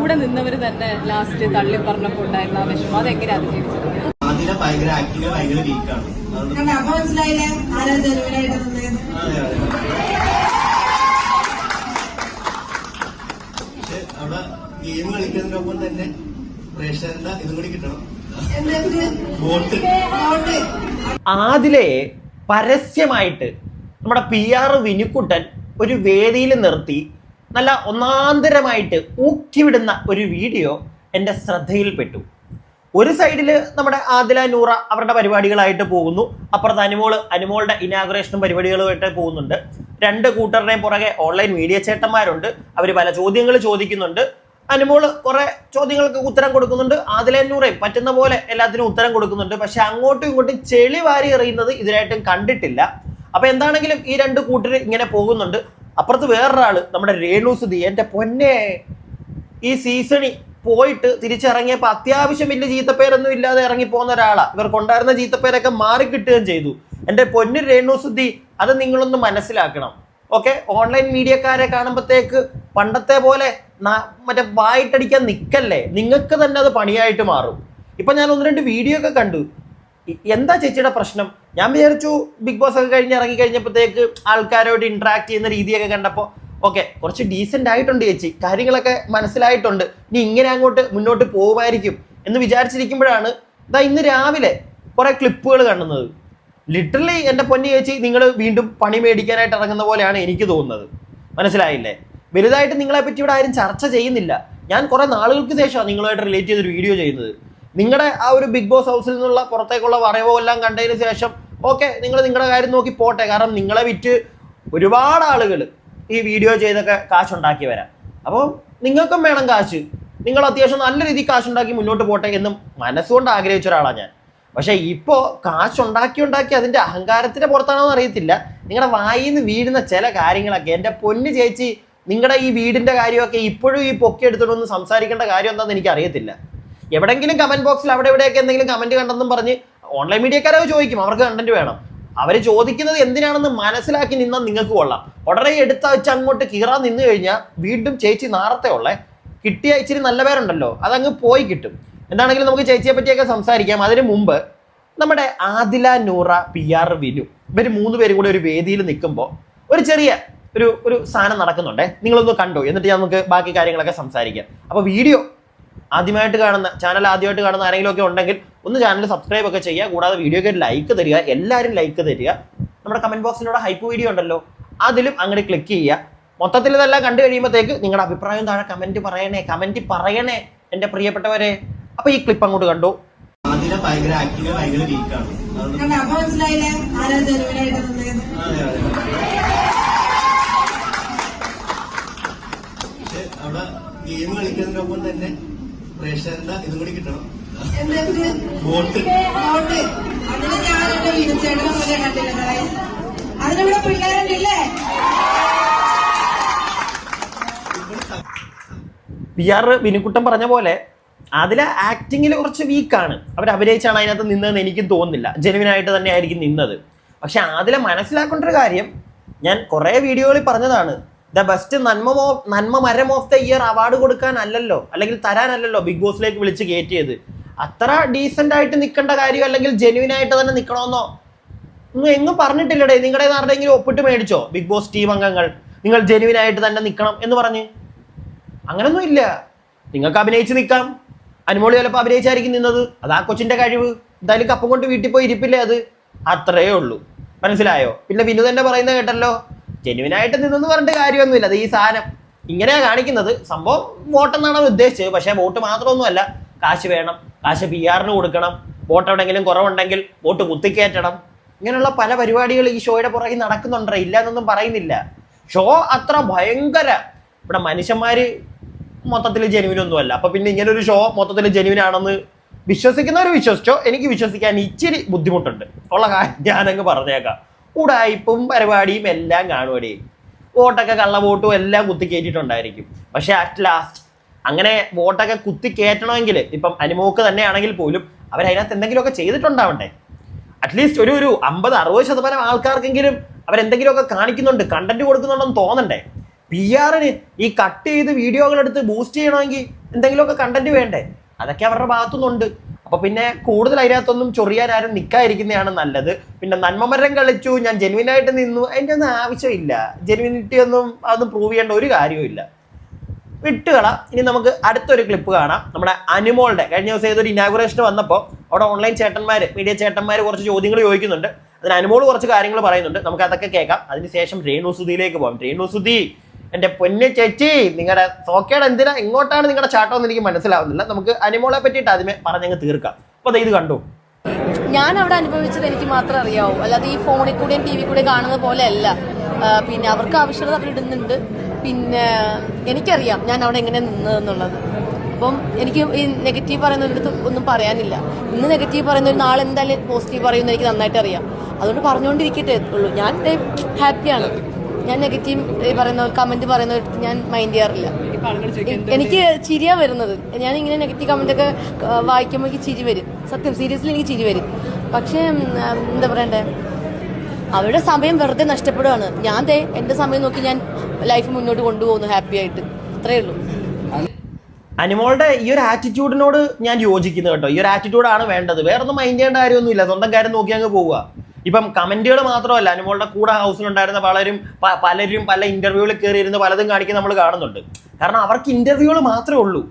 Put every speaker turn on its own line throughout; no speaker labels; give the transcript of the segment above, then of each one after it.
കൂടെ നിന്നവർ തന്നെ ലാസ്റ്റ് തള്ളി പറഞ്ഞപ്പോൾ ഉണ്ടായിരുന്ന ആ വിഷമം അതെങ്ങനെ അതിജീവിച്ചത്?
ഭയങ്കര ആക്ടിങ് ഭയങ്കര വീക്കാണ്.
അപ്പൊ മനസ്സിലായില്ലേ ആരാ ജനുവിനായിട്ട് നിന്നത്?
പക്ഷെ അവിടെ ഗെയിം കളിക്കുന്നതിനൊപ്പം തന്നെ പ്രേക്ഷകരുടെ ഇതും കൂടി കിട്ടണം.
ആദിലെ പരസ്യമായിട്ട് നമ്മുടെ PR വിനുക്കുട്ടൻ ഒരു വേദിയിൽ നിർത്തി നല്ല ഒന്നാന്തരമായിട്ട് ഊക്കിവിടുന്ന ഒരു വീഡിയോ എൻ്റെ ശ്രദ്ധയിൽപ്പെട്ടു. ഒരു സൈഡിൽ നമ്മുടെ ആദില നൂറ അവരുടെ പരിപാടികളായിട്ട് പോകുന്നു, അപ്പുറത്ത് അനുമോളുടെ ഇനാഗുറേഷനും പരിപാടികളുമായിട്ട് പോകുന്നുണ്ട്. രണ്ട് കൂട്ടരുടെയും പുറകെ ഓൺലൈൻ മീഡിയ ചേട്ടന്മാരുണ്ട്. അവർ പല ചോദ്യങ്ങൾ ചോദിക്കുന്നുണ്ട്. അനുമോള് കുറെ ചോദ്യങ്ങൾക്ക് ഉത്തരം കൊടുക്കുന്നുണ്ട്. ആദില നൂറയും പറ്റുന്ന പോലെ എല്ലാത്തിനും ഉത്തരം കൊടുക്കുന്നുണ്ട്. പക്ഷെ അങ്ങോട്ടും ഇങ്ങോട്ടും ചെളി വാരി എറിയുന്നത് ഇതിനായിട്ടും കണ്ടിട്ടില്ല. അപ്പൊ എന്താണെങ്കിലും ഈ രണ്ട് കൂട്ടർ ഇങ്ങനെ പോകുന്നുണ്ട്. അപ്പുറത്ത് വേറൊരാള് നമ്മുടെ രേണുസുതി, എൻ്റെ പൊന്നെ, ഈ സീസണിൽ പോയിട്ട് തിരിച്ചിറങ്ങിയപ്പോ അത്യാവശ്യം വലിയ ചീത്തപ്പേരൊന്നും ഇല്ലാതെ ഇറങ്ങി പോകുന്ന ഒരാളാണ്. ഇവർക്കുണ്ടായിരുന്ന ചീത്തപ്പേരൊക്കെ മാറിക്കിട്ടുകയും ചെയ്തു. എൻ്റെ പൊന്നു രേണുസുതി, അത് നിങ്ങളൊന്ന് മനസ്സിലാക്കണം. ഓക്കെ, ഓൺലൈൻ മീഡിയക്കാരെ കാണുമ്പോഴത്തേക്ക് പണ്ടത്തെ പോലെ മറ്റേ വായിട്ടടിക്കാൻ നിൽക്കല്ലേ, നിങ്ങൾക്ക് തന്നെ അത് പണിയായിട്ട് മാറും. ഇപ്പൊ ഞാൻ ഒന്ന് രണ്ട് വീഡിയോ ഒക്കെ കണ്ടു. എന്താ ചേച്ചിയുടെ പ്രശ്നം? ഞാൻ വിചാരിച്ചു ബിഗ് ബോസ് ഒക്കെ ഇറങ്ങി കഴിഞ്ഞപ്പോഴത്തേക്ക് ആൾക്കാരോട് ഇന്ററാക്ട് ചെയ്യുന്ന രീതിയൊക്കെ കണ്ടപ്പോൾ ഓക്കെ, കുറച്ച് ഡീസെന്റ് ആയിട്ടുണ്ട് ചേച്ചി, കാര്യങ്ങളൊക്കെ മനസ്സിലായിട്ടുണ്ട്, ഇനി ഇങ്ങനെ അങ്ങോട്ട് മുന്നോട്ട് പോകുമായിരിക്കും എന്ന് വിചാരിച്ചിരിക്കുമ്പോഴാണ് ഇന്ന് രാവിലെ കുറെ ക്ലിപ്പുകൾ കാണുന്നത്. ലിറ്ററലി എൻ്റെ പൊന്നി ചേച്ചി, നിങ്ങൾ വീണ്ടും പണി മേടിക്കാനായിട്ട് ഇറങ്ങുന്ന പോലെയാണ് എനിക്ക് തോന്നുന്നത്. മനസ്സിലായില്ലേ? വലുതായിട്ട് നിങ്ങളെ പറ്റി ഇവിടെ ആരും ചർച്ച ചെയ്യുന്നില്ല. ഞാൻ കുറെ നാളുകൾക്ക് ശേഷമാണ് നിങ്ങളുമായിട്ട് റിലേറ്റ് ചെയ്തൊരു വീഡിയോ ചെയ്യുന്നത്. നിങ്ങളുടെ ആ ഒരു ബിഗ് ബോസ് ഹൗസിൽ നിന്നുള്ള പുറത്തേക്കുള്ള വരവോ എല്ലാം കണ്ടതിന് ശേഷം ഓക്കെ, നിങ്ങൾ നിങ്ങളുടെ കാര്യം നോക്കി പോട്ടെ. കാരണം നിങ്ങളെ വിറ്റ് ഒരുപാട് ആളുകൾ ഈ വീഡിയോ ചെയ്തൊക്കെ കാശുണ്ടാക്കി വരാം. അപ്പോൾ നിങ്ങൾക്കും വേണം കാശ്. നിങ്ങൾ അത്യാവശ്യം നല്ല രീതിയിൽ കാശുണ്ടാക്കി മുന്നോട്ട് പോട്ടെ എന്നും മനസ്സുകൊണ്ട് ആഗ്രഹിച്ച ഒരാളാണ് ഞാൻ. പക്ഷെ ഇപ്പോൾ കാശുണ്ടാക്കി അതിൻ്റെ അഹങ്കാരത്തിൻ്റെ പുറത്താണോ എന്ന് അറിയത്തില്ല, നിങ്ങളുടെ വായിൽ നിന്ന് വീഴുന്ന ചില കാര്യങ്ങളൊക്കെ, എൻ്റെ പൊന്ന് ചേച്ചി, നിങ്ങളുടെ ഈ വീടിൻ്റെ കാര്യമൊക്കെ ഇപ്പോഴും ഈ പൊക്കി എടുത്തിട്ടൊന്ന് സംസാരിക്കേണ്ട കാര്യം എന്താണെന്ന് എനിക്ക് അറിയത്തില്ല. എവിടെയെങ്കിലും കമന്റ് ബോക്സിൽ അവിടെ ഇവിടെയൊക്കെ എന്തെങ്കിലും കമന്റ് കണ്ടെന്നും പറഞ്ഞ് ഓൺലൈൻ മീഡിയക്കാരോ ചോദിക്കും, അവർക്ക് കണ്ടന്റ് വേണം. അവർ ചോദിക്കുന്നത് എന്തിനാണെന്ന് മനസ്സിലാക്കി നിന്നാൽ നിങ്ങൾക്ക് കൊള്ളാം. ഉടനെ എടുത്ത വെച്ച് അങ്ങോട്ട് കീറാൻ നിന്ന് കഴിഞ്ഞാൽ വീണ്ടും ചേച്ചി നാളത്തെ ഉള്ളേ കിട്ടിയ ഇച്ചിരി നല്ല പേരുണ്ടല്ലോ, അതങ്ങ് പോയി കിട്ടും. എന്താണെങ്കിലും നമുക്ക് ചേച്ചിയെ പറ്റിയൊക്കെ സംസാരിക്കാം. അതിന് മുമ്പ് നമ്മുടെ ആദില നൂറ PR വിനു ഇവർ മൂന്ന് പേരും കൂടെ ഒരു വേദിയിൽ നിൽക്കുമ്പോൾ ഒരു ചെറിയ ഒരു സാധനം നടക്കുന്നുണ്ടേ. നിങ്ങളൊന്ന് കണ്ടോ, എന്നിട്ട് നമുക്ക് ബാക്കി കാര്യങ്ങളൊക്കെ സംസാരിക്കാം. അപ്പോൾ വീഡിയോ ആദ്യമായിട്ട് കാണുന്ന ആരെങ്കിലും ഒക്കെ ഉണ്ടെങ്കിൽ ഒന്ന് ചാനൽ സബ്സ്ക്രൈബ് ഒക്കെ ചെയ്യുക. കൂടാതെ വീഡിയോക്ക് ലൈക്ക് തരിക, എല്ലാവരും ലൈക്ക് തരിക. നമ്മുടെ കമന്റ് ബോക്സിലൂടെ ഹൈപ്പ് വീഡിയോ ഉണ്ടല്ലോ, അതിലും അങ്ങനെ ക്ലിക്ക് ചെയ്യുക. മൊത്തത്തിൽ ഇതെല്ലാം കണ്ടു കഴിയുമ്പോഴത്തേക്ക് നിങ്ങളുടെ അഭിപ്രായം താഴെ കമന്റ് പറയണേ എൻ്റെ പ്രിയപ്പെട്ടവരെ. അപ്പൊ ഈ ക്ലിപ്പ് അങ്ങോട്ട് കണ്ടു.
അതിലെ ഭയങ്കര ആക്ടിങ് ഭയങ്കര വീക്കാണ്.
അപ്പൊ മനസ്സിലായില്ലേ ആരാ ജനുവിനായിട്ട് നിന്നത്?
പക്ഷെ അവിടെ ഗെയിം കളിക്കുന്നതിനൊപ്പം തന്നെ പ്രേക്ഷകരുടെ ഇതും കൂടി കിട്ടണം. വോട്ട്
അതിന് ഞാൻ എന്റെ വിനുചേട്ടനെ പോലെ കണ്ടില്ല. അതിനിവിടെ പിള്ളേരുണ്ടല്ലേ?
PR വിനുക്കുട്ടൻ പറഞ്ഞ പോലെ അതിലെ ആക്ടിങ്ങിൽ കുറച്ച് വീക്കാണ്. അവർ അഭിനയിച്ചാണ് അതിനകത്ത് നിന്നതെന്ന് എനിക്കും തോന്നുന്നില്ല. ജെനുവിനായിട്ട് തന്നെ ആയിരിക്കും നിന്നത്. പക്ഷെ അതിലെ മനസ്സിലാക്കേണ്ട ഒരു കാര്യം, ഞാൻ കുറേ വീഡിയോകളിൽ പറഞ്ഞതാണ്, ദ ബെസ്റ്റ് നന്മ മരം ഓഫ് ദ ഇയർ അവാർഡ് കൊടുക്കാനല്ലല്ലോ, അല്ലെങ്കിൽ തരാനല്ലല്ലോ ബിഗ് ബോസിലേക്ക് വിളിച്ച് കയറ്റിയത്. അത്ര ഡീസൻ്റ് ആയിട്ട് നിൽക്കേണ്ട കാര്യം, അല്ലെങ്കിൽ ജെനുവിനായിട്ട് തന്നെ നിൽക്കണമെന്നോ ഒന്നും എങ്ങും പറഞ്ഞിട്ടില്ലടേ. നിങ്ങളുടെ ആരുടെയെങ്കിലും ഒപ്പിട്ട് മേടിച്ചോ ബിഗ് ബോസ് ടീം അംഗങ്ങൾ നിങ്ങൾ ജെനുവിനായിട്ട് തന്നെ നിൽക്കണം എന്ന് പറഞ്ഞ്? അങ്ങനൊന്നും ഇല്ല. നിങ്ങൾക്ക് അഭിനയിച്ച് നിൽക്കാം. അനുമോളി ചിലപ്പോൾ അഭിനയിച്ചായിരിക്കും നിന്നത്, അത് ആ കൊച്ചിൻ്റെ കഴിവ്. എന്തായാലും കപ്പം കൊണ്ട് വീട്ടിൽ പോയി ഇരിപ്പില്ലേ, അത് അത്രേ ഉള്ളൂ. മനസ്സിലായോ? പിന്നെ വിനു തന്നെ പറയുന്നത് കേട്ടല്ലോ, ജെനുവിനായിട്ട് നിന്നെന്ന് പറഞ്ഞിട്ട് കാര്യമൊന്നുമില്ല. അത് ഈ സാധനം ഇങ്ങനെയാണ് കാണിക്കുന്നത്. സംഭവം വോട്ടെന്നാണ് അവർ ഉദ്ദേശിച്ചത്. പക്ഷേ വോട്ട് മാത്രമൊന്നുമല്ല, കാശ് വേണം, കാശ് PR-ന് കൊടുക്കണം, വോട്ട് എവിടെയെങ്കിലും കുറവുണ്ടെങ്കിൽ വോട്ട് കുത്തിക്കയറ്റണം. ഇങ്ങനെയുള്ള പല പരിപാടികൾ ഈ ഷോയുടെ പുറകിൽ നടക്കുന്നുണ്ടോ, ഇല്ല എന്നൊന്നും പറയുന്നില്ല. ഷോ അത്ര ഭയങ്കര, ഇവിടെ മനുഷ്യന്മാർ മൊത്തത്തിൽ ജെനുവിനൊന്നുമല്ല. അപ്പൊ പിന്നെ ഇങ്ങനെ ഒരു ഷോ മൊത്തത്തിൽ ജെനുവിനാണെന്ന് വിശ്വസിക്കുന്നവർ വിശ്വസിച്ചോ, എനിക്ക് വിശ്വസിക്കാൻ ഇച്ചിരി ബുദ്ധിമുട്ടുണ്ട്. ഉള്ള കാര്യം ഞാനങ്ങ് പറഞ്ഞേക്കാം. ഉടായിപ്പും പരിപാടിയും എല്ലാം കാണുവടേ, വോട്ടൊക്കെ കള്ള വോട്ടും എല്ലാം കുത്തിക്കയറ്റിട്ടുണ്ടായിരിക്കും. പക്ഷെ അറ്റ് ലാസ്റ്റ് അങ്ങനെ വോട്ടൊക്കെ കുത്തിക്കയറ്റണമെങ്കിൽ ഇപ്പം അനുമോക്ക് തന്നെയാണെങ്കിൽ പോലും അവരതിനകത്ത് എന്തെങ്കിലുമൊക്കെ ചെയ്തിട്ടുണ്ടാവണ്ടേ. അറ്റ്ലീസ്റ്റ് ഒരു 50-60% ആൾക്കാർക്കെങ്കിലും അവരെന്തെങ്കിലുമൊക്കെ കാണിക്കുന്നുണ്ട്, കണ്ടന്റ് കൊടുക്കുന്നുണ്ടെന്ന് തോന്നണ്ടേ. PR-ന് ഈ കട്ട് ചെയ്ത് വീഡിയോകളെടുത്ത് ബൂസ്റ്റ് ചെയ്യണമെങ്കിൽ എന്തെങ്കിലുമൊക്കെ കണ്ടന്റ് വേണ്ടേ? അതൊക്കെ അവരുടെ ഭാഗത്തുനിന്നുണ്ട്. അപ്പൊ പിന്നെ കൂടുതൽ അതിനകത്തൊന്നും ചൊറിയാൻ ആരും നിൽക്കാതിരിക്കുന്നതാണ് നല്ലത്. പിന്നെ നന്മമരം കളിച്ചു, ഞാൻ ജെനുവിനായിട്ട് നിന്നു, അതിൻ്റെ ഒന്നും ആവശ്യമില്ല. ജെനുവിനിറ്റി ഒന്നും അതൊന്നും പ്രൂവ് ചെയ്യേണ്ട ഒരു കാര്യമില്ല. വിട്ടുകള. ഇനി നമുക്ക് അടുത്തൊരു ക്ലിപ്പ് കാണാം. നമ്മുടെ അനുമോളുടെ കഴിഞ്ഞ ദിവസം ഏതൊരു ഇനാഗുറേഷൻ വന്നപ്പോൾ അവിടെ ഓൺലൈൻ ചേട്ടന്മാർ, മീഡിയ ചേട്ടന്മാർ കുറച്ച് ചോദ്യങ്ങൾ ചോദിക്കുന്നുണ്ട്. അതിന് അനുമോൾ കുറച്ച് കാര്യങ്ങൾ പറയുന്നുണ്ട്. നമുക്ക് അതൊക്കെ കേൾക്കാം. അതിനുശേഷം രേണുസുതിയിലേക്ക് പോകാം. രേണുസുതി, എൻ്റെ പൊന്നു ചേച്ചി, നിങ്ങളുടെ സോക്കേട് എന്തിനാ എങ്ങോട്ടാണ് നിങ്ങളുടെ ചാട്ടമെന്ന് എനിക്ക് മനസ്സിലാവുന്നില്ല. നമുക്ക് അനുമോളെ പറ്റിയിട്ട് ആദ്യമേ പറഞ്ഞങ്ങ് തീർക്കാം. അപ്പോൾ ഇത് കണ്ടു.
ഞാൻ അവിടെ അനുഭവിച്ചത് എനിക്ക് മാത്രം അറിയാവൂ, അല്ലാതെ ഈ ഫോണിൽ കൂടെയും TV കൂടെ കാണുന്നത് പോലെ അല്ല. പിന്നെ അവർക്ക് ആവശ്യമുള്ളത് അവർ ഇടുന്നുണ്ട്. പിന്നെ എനിക്കറിയാം ഞാൻ അവിടെ എങ്ങനെ നിന്നതെന്നുള്ളത്. അപ്പം എനിക്ക് ഈ നെഗറ്റീവ് പറയുന്നവരുടെ ഒന്നും പറയാനില്ല. ഇന്ന് നെഗറ്റീവ് പറയുന്നവർ നാളെ എന്തായാലും പോസിറ്റീവ് പറയുമെന്ന് എനിക്ക് നന്നായിട്ട് അറിയാം. അതുകൊണ്ട് പറഞ്ഞുകൊണ്ടിരിക്കട്ടെ ഉള്ളൂ. ഞാൻ ഹാപ്പിയാണ്. ഞാൻ നെഗറ്റീവ് പറയുന്ന കമന്റ് പറയുന്നവർക്ക് ഞാൻ മൈൻഡ് ചെയ്യാറില്ല. എനിക്ക് ചിരിയാ വരുന്നത്. ഞാൻ ഇങ്ങനെ നെഗറ്റീവ് കമന്റ് ഒക്കെ വായിക്കുമ്പോൾ എനിക്ക് ചിരി വരും. സത്യം, സീരിയസ്ലി എനിക്ക് ചിരി വരും. പക്ഷേ എന്താ പറയണ്ടേ, അവരുടെ സമയം വെറുതെ നഷ്ടപ്പെടുകയാണ്. ഞാൻ എന്റെ സമയം നോക്കി ഞാൻ ലൈഫ് മുന്നോട്ട് കൊണ്ടുപോകുന്നു ഹാപ്പി ആയിട്ട്. അത്രയേ ഉള്ളൂ.
അനുമോളുടെ ഈ ഒരു ആറ്റിറ്റ്യൂഡിനോട് ഞാൻ യോജിക്കുന്നു കേട്ടോ. ഈ ഒരു ആറ്റിറ്റ്യൂഡാണ് വേണ്ടത്. വേറൊന്നും മൈൻഡ് ചെയ്യേണ്ട കാര്യമൊന്നുമില്ല. സ്വന്തം കാര്യം നോക്കി അങ്ങ് പോവുക. ഇപ്പം കമന്റുകൾ മാത്രമല്ല, അനുമോളുടെ കൂടെ ഹൗസിലുണ്ടായിരുന്ന പലരും പല ഇന്റർവ്യൂകളിൽ കയറിയിരുന്ന് പലതും കാണിക്കാൻ നമ്മൾ കാണുന്നുണ്ട്. കാരണം അവർക്ക് ഇന്റർവ്യൂകൾ മാത്രമേ ഉള്ളൂ.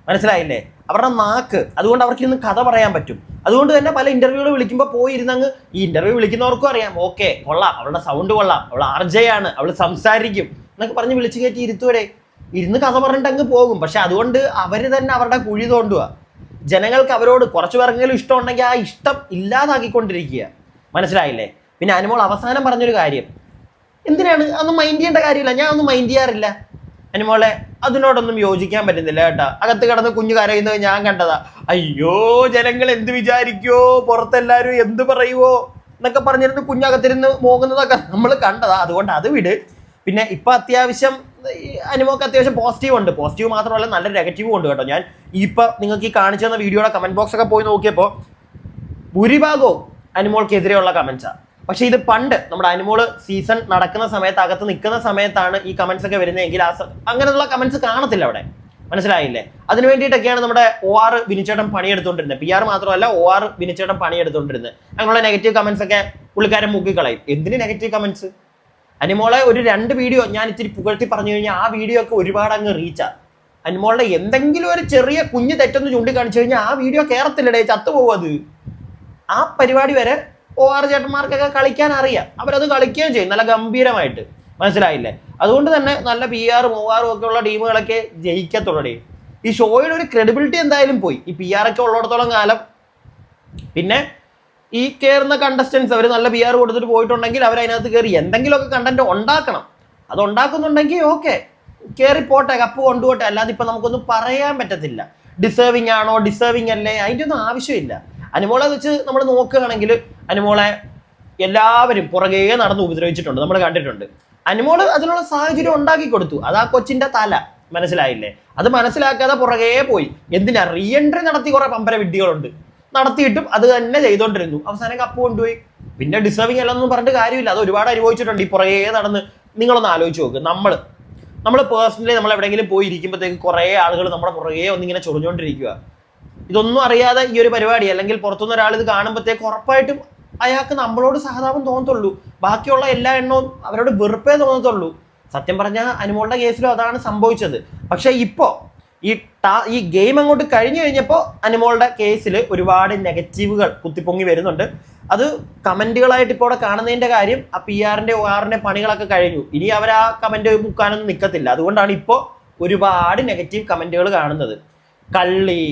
മനസ്സിലായില്ലേ? അവരുടെ നാക്ക്, അതുകൊണ്ട് അവർക്ക് ഇന്ന് കഥ പറയാൻ പറ്റും. അതുകൊണ്ട് തന്നെ പല ഇന്റർവ്യൂകൾ വിളിക്കുമ്പോൾ പോയിരുന്നങ്ങ് ഈ ഇന്റർവ്യൂ വിളിക്കുന്നവർക്കും അറിയാം, ഓക്കെ കൊള്ളാം, അവളുടെ സൗണ്ട് കൊള്ളാം, അവൾ RJ ആണ്, അവൾ സംസാരിക്കും എന്നൊക്കെ പറഞ്ഞ് വിളിച്ചു കയറ്റി ഇരുത്തുവരെ ഇരുന്ന് കഥ പറഞ്ഞിട്ട് അങ്ങ് പോകും. പക്ഷെ അതുകൊണ്ട് അവർ തന്നെ അവരുടെ കുഴി തോണ്ടുക. ജനങ്ങൾക്ക് അവരോട് കുറച്ചു പേർക്കെങ്കിലും ഇഷ്ടം ഉണ്ടെങ്കിൽ ആ ഇഷ്ടം ഇല്ലാതാക്കിക്കൊണ്ടിരിക്കുക. മനസ്സിലായില്ലേ? പിന്നെ അനുമോൾ അവസാനം പറഞ്ഞൊരു കാര്യം, എന്തിനാണ് അതൊന്നും മൈൻഡ് ചെയ്യേണ്ട കാര്യമില്ല, ഞാൻ ഒന്നും മൈൻഡ് ചെയ്യാറില്ല. അനുമോളെ, അതിനോടൊന്നും യോജിക്കാൻ പറ്റുന്നില്ല കേട്ടാ. അകത്ത് കിടന്ന് കുഞ്ഞു കരയുന്നത് ഞാൻ കണ്ടതാ. അയ്യോ, ജനങ്ങൾ എന്ത് വിചാരിക്കോ, പുറത്തെല്ലാരും എന്ത് പറയുവോ എന്നൊക്കെ പറഞ്ഞിരുന്ന് കുഞ്ഞകത്തിരുന്ന് പോകുന്നതൊക്കെ നമ്മൾ കണ്ടതാ. അതുകൊണ്ട് അത് വിട്. പിന്നെ ഇപ്പൊ അത്യാവശ്യം അനുമോൾക്ക് അത്യാവശ്യം പോസിറ്റീവ് ഉണ്ട്. പോസിറ്റീവ് മാത്രമല്ല, നല്ല നെഗറ്റീവും ഉണ്ട് കേട്ടോ. ഞാൻ ഇപ്പൊ നിങ്ങൾക്ക് ഈ കാണിച്ചു തന്ന വീഡിയോയുടെ കമന്റ് ബോക്സ് ഒക്കെ പോയി നോക്കിയപ്പോൾ ഭൂരിഭാഗവും അനുമോൾക്കെതിരെയുള്ള കമന്റ്സാണ്. പക്ഷെ ഇത് പണ്ട് നമ്മുടെ അനുമോള് സീസൺ നടക്കുന്ന സമയത്ത്, അകത്ത് നിൽക്കുന്ന സമയത്താണ് ഈ കമന്റ്സ് ഒക്കെ വരുന്നതെങ്കിൽ അങ്ങനെയുള്ള കമന്റ്സ് കാണത്തില്ല അവിടെ. മനസ്സിലായില്ലേ? അതിന് വേണ്ടിയിട്ടൊക്കെയാണ് നമ്മുടെ OR വിനിച്ചേട്ടൻ പണിയെടുത്തോണ്ടിരുന്നത്. PR മാത്രമല്ല, OR വിനിച്ചേട്ടൻ പണിയെടുത്തോണ്ടിരുന്നത്. അങ്ങനെയുള്ള നെഗറ്റീവ് കമന്റ്സ് ഒക്കെ പുള്ളിക്കാരൻ മുക്കിക്കളയും. എന്തിന് നെഗറ്റീവ് കമന്റ്സ്? അനുമോളെ ഒരു 2 വീഡിയോ ഞാൻ ഇത്തിരി പുകഴ്ത്തി പറഞ്ഞു കഴിഞ്ഞാൽ ആ വീഡിയോ ഒക്കെ ഒരുപാട് അങ്ങ് റീച്ചാ. അനുമോളുടെ എന്തെങ്കിലും ഒരു ചെറിയ കുഞ്ഞ് തെറ്റൊന്ന് ചൂണ്ടിക്കാണിച്ചു കഴിഞ്ഞാൽ ആ വീഡിയോ കേറത്തില്ലടേ, ചത്തുപോകും അത്. ആ പരിപാടി വരെ OR ചേട്ടന്മാർക്കൊക്കെ കളിക്കാൻ അറിയാം. അവരത് കളിക്കുകയും ചെയ്യും നല്ല ഗംഭീരമായിട്ട്. മനസ്സിലായില്ലേ? അതുകൊണ്ട് തന്നെ നല്ല PR-ഉം OR ഒക്കെ ഉള്ള ടീമുകളൊക്കെ ജയിക്കത്തുള്ളടേ. ഈ ഷോയുടെ ഒരു ക്രെഡിബിലിറ്റി എന്തായാലും പോയി. ഈ PR ഒക്കെ ഉള്ളിടത്തോളം കാലം. പിന്നെ ഈ കയറുന്ന കണ്ടസ്റ്റൻസ് അവർ നല്ല PR കൊടുത്തിട്ട് പോയിട്ടുണ്ടെങ്കിൽ അവരതിനകത്ത് കയറി എന്തെങ്കിലുമൊക്കെ കണ്ടന്റ് ഉണ്ടാക്കണം. അത് ഉണ്ടാക്കുന്നുണ്ടെങ്കിൽ ഓക്കെ, കയറി പോട്ടെ, കപ്പ് കൊണ്ടുപോട്ടെ. അല്ലാതെ ഇപ്പം നമുക്കൊന്നും പറയാൻ പറ്റത്തില്ല. ഡിസേർവിങ് ആണോ, ഡിസേർവിങ് അല്ലേ, അതിൻ്റെ ഒന്നും ആവശ്യമില്ല. അനുമോളെ വെച്ച് നമ്മൾ നോക്കുകയാണെങ്കിൽ അനുമോളെ എല്ലാവരും പുറകെ നടന്ന് ഉപദ്രവിച്ചിട്ടുണ്ട്, നമ്മൾ കണ്ടിട്ടുണ്ട്. അനുമോള് അതിനുള്ള സാഹചര്യം ഉണ്ടാക്കി കൊടുത്തു. അത് ആ കൊച്ചിന്റെ തല. മനസ്സിലായില്ലേ? അത് മനസ്സിലാക്കാതെ പുറകെ പോയി. എന്തിനാ? റീ എൻട്രി നടത്തി കുറെ പമ്പര വിഡ്ഢികളുണ്ട്. നടത്തിയിട്ടും അത് തന്നെ ചെയ്തോണ്ടിരുന്നു. അവസാനം കപ്പ് കൊണ്ടുപോയി. പിന്നെ ഡിസേർവിങ് അല്ലെന്നൊന്നും പറഞ്ഞിട്ട് കാര്യമില്ല. അത് ഒരുപാട് അനുഭവിച്ചിട്ടുണ്ട് ഈ പുറകെ നടന്ന്. നിങ്ങളൊന്ന് ആലോചിച്ച് നോക്ക്. നമ്മൾ പേഴ്സണലി നമ്മൾ എവിടെയെങ്കിലും പോയി ഇരിക്കുമ്പോഴത്തേക്ക് കുറേ ആളുകൾ നമ്മുടെ പുറകെ ഒന്നിങ്ങനെ ചൊറിഞ്ഞുകൊണ്ടിരിക്കുക. ഇതൊന്നും അറിയാതെ ഈ ഒരു പരിപാടി അല്ലെങ്കിൽ പുറത്തുനിന്ന് ഒരാൾ ഇത് കാണുമ്പോഴത്തേക്ക് ഉറപ്പായിട്ടും അയാൾക്ക് നമ്മളോട് സഹതാപം തോന്നത്തുള്ളൂ. ബാക്കിയുള്ള എല്ലാ എണ്ണവും അവരോട് വെറുപ്പേ തോന്നത്തുള്ളൂ. സത്യം പറഞ്ഞാൽ അനുമോളുടെ കേസിലും അതാണ് സംഭവിച്ചത്. പക്ഷെ ഇപ്പോൾ ഈ ഗെയിം അങ്ങോട്ട് കഴിഞ്ഞപ്പോൾ അനുമോളുടെ കേസിൽ ഒരുപാട് നെഗറ്റീവുകൾ കുത്തിപ്പൊങ്ങി വരുന്നുണ്ട്. അത് കമന്റുകളായിട്ട് ഇപ്പോൾ അവിടെ കാണുന്നതിന്റെ കാര്യം ആ PR-ന്റെ OR-ന്റെ പണികളൊക്കെ കഴിഞ്ഞു. ഇനി അവർ ആ കമന്റ് മുക്കാനൊന്നും നിൽക്കത്തില്ല. അതുകൊണ്ടാണ് ഇപ്പോൾ ഒരുപാട് നെഗറ്റീവ് കമന്റുകൾ കാണുന്നത്. കള്ളി,